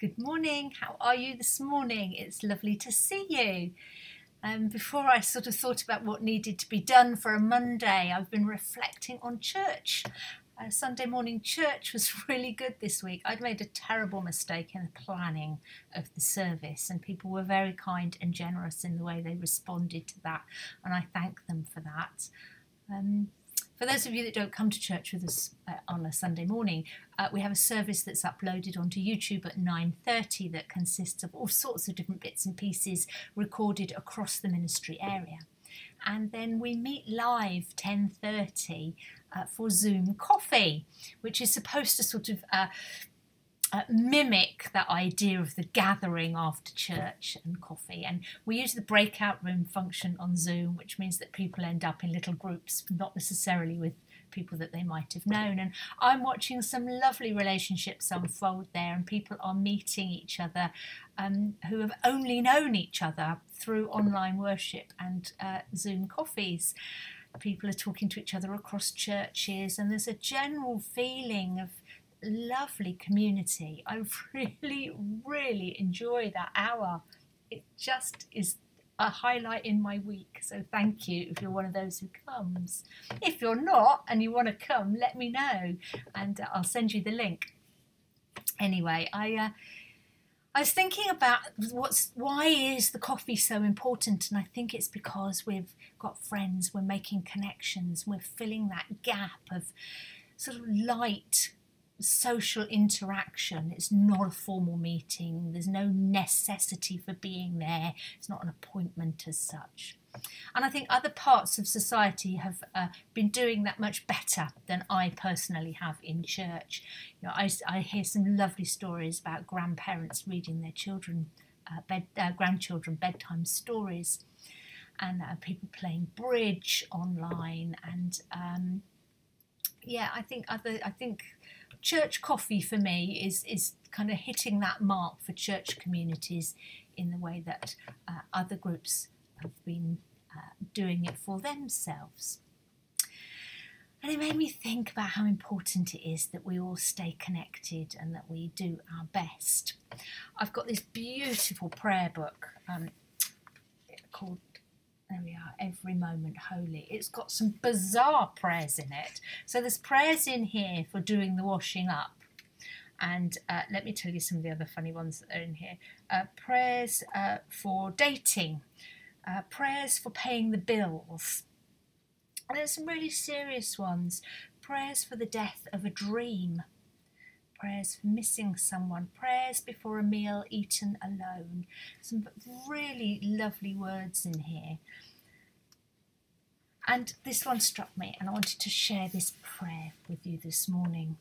Good morning. How are you this morning? It's lovely to see you. Before I sort of thought about what needed to be done for a Monday, I've been reflecting on church. Sunday morning church was really good this week. I'd made a terrible mistake in the planning of the service, and people were very kind and generous in the way they responded to that, and I thank them for that. For those of you that don't come to church with us on a Sunday morning, we have a service that's uploaded onto YouTube at 9:30 that consists of all sorts of different bits and pieces recorded across the ministry area. And then we meet live 10:30 for Zoom coffee, which is supposed to sort of mimic that idea of the gathering after church and coffee. And we use the breakout room function on Zoom, which means that people end up in little groups, not necessarily with people that they might have known. And I'm watching some lovely relationships unfold there, and people are meeting each other who have only known each other through online worship and Zoom coffees. People are talking to each other across churches, and there's a general feeling of lovely community. I really enjoy that hour. It just is a highlight in my week, so thank you if you're one of those who comes. If you're not and you want to come, let me know and I'll send you the link. Anyway, I was thinking about why is the coffee so important, and I think it's because we've got friends, we're making connections, we're filling that gap of sort of light social interaction. It's not a formal meeting, there's no necessity for being there, it's not an appointment as such. And I think other parts of society have been doing that much better than I personally have in church. You know, I hear some lovely stories about grandparents reading their children, grandchildren bedtime stories, and people playing bridge online, and yeah, I think church coffee for me is kind of hitting that mark for church communities in the way that other groups have been doing it for themselves. And it made me think about how important it is that we all stay connected and that we do our best. I've got this beautiful prayer book called, there we are, Every Moment Holy. It's got some bizarre prayers in it. So there's prayers in here for doing the washing up. And let me tell you some of the other funny ones that are in here. Prayers for dating. Prayers for paying the bills. And there's some really serious ones. Prayers for the death of a dream. Prayers for missing someone. Prayers before a meal eaten alone. Some really lovely words in here. And this one struck me, and I wanted to share this prayer with you this morning.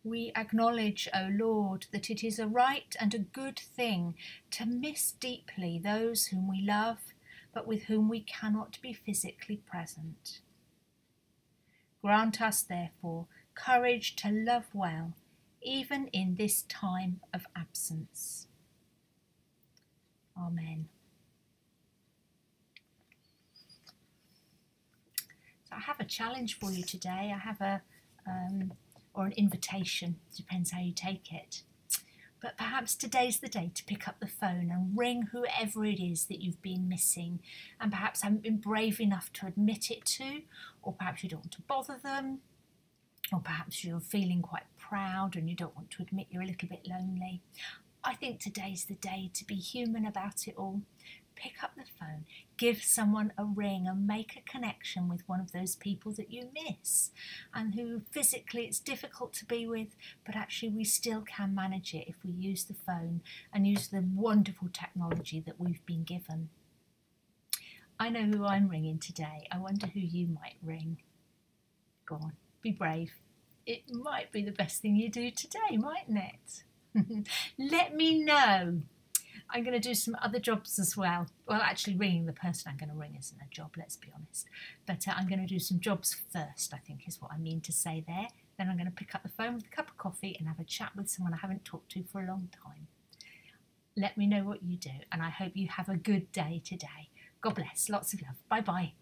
We acknowledge, O Lord, that it is a right and a good thing to miss deeply those whom we love, but with whom we cannot be physically present. Grant us, therefore, courage to love well, even in this time of absence. Amen. So I have a challenge for you today. I have or an invitation, depends how you take it. But perhaps today's the day to pick up the phone and ring whoever it is that you've been missing and perhaps haven't been brave enough to admit it to, or perhaps you don't want to bother them, or perhaps you're feeling quite proud and you don't want to admit you're a little bit lonely. I think today's the day to be human about it all. Pick up the phone, give someone a ring and make a connection with one of those people that you miss and who physically it's difficult to be with, but actually we still can manage it if we use the phone and use the wonderful technology that we've been given. I know who I'm ringing today. I wonder who you might ring. Go on, be brave. It might be the best thing you do today, mightn't it? Let me know. I'm going to do some other jobs as well. Well, actually ringing the person I'm going to ring isn't a job, let's be honest. But I'm going to do some jobs first, I think is what I mean to say there. Then I'm going to pick up the phone with a cup of coffee and have a chat with someone I haven't talked to for a long time. Let me know what you do, and I hope you have a good day today. God bless. Lots of love. Bye-bye.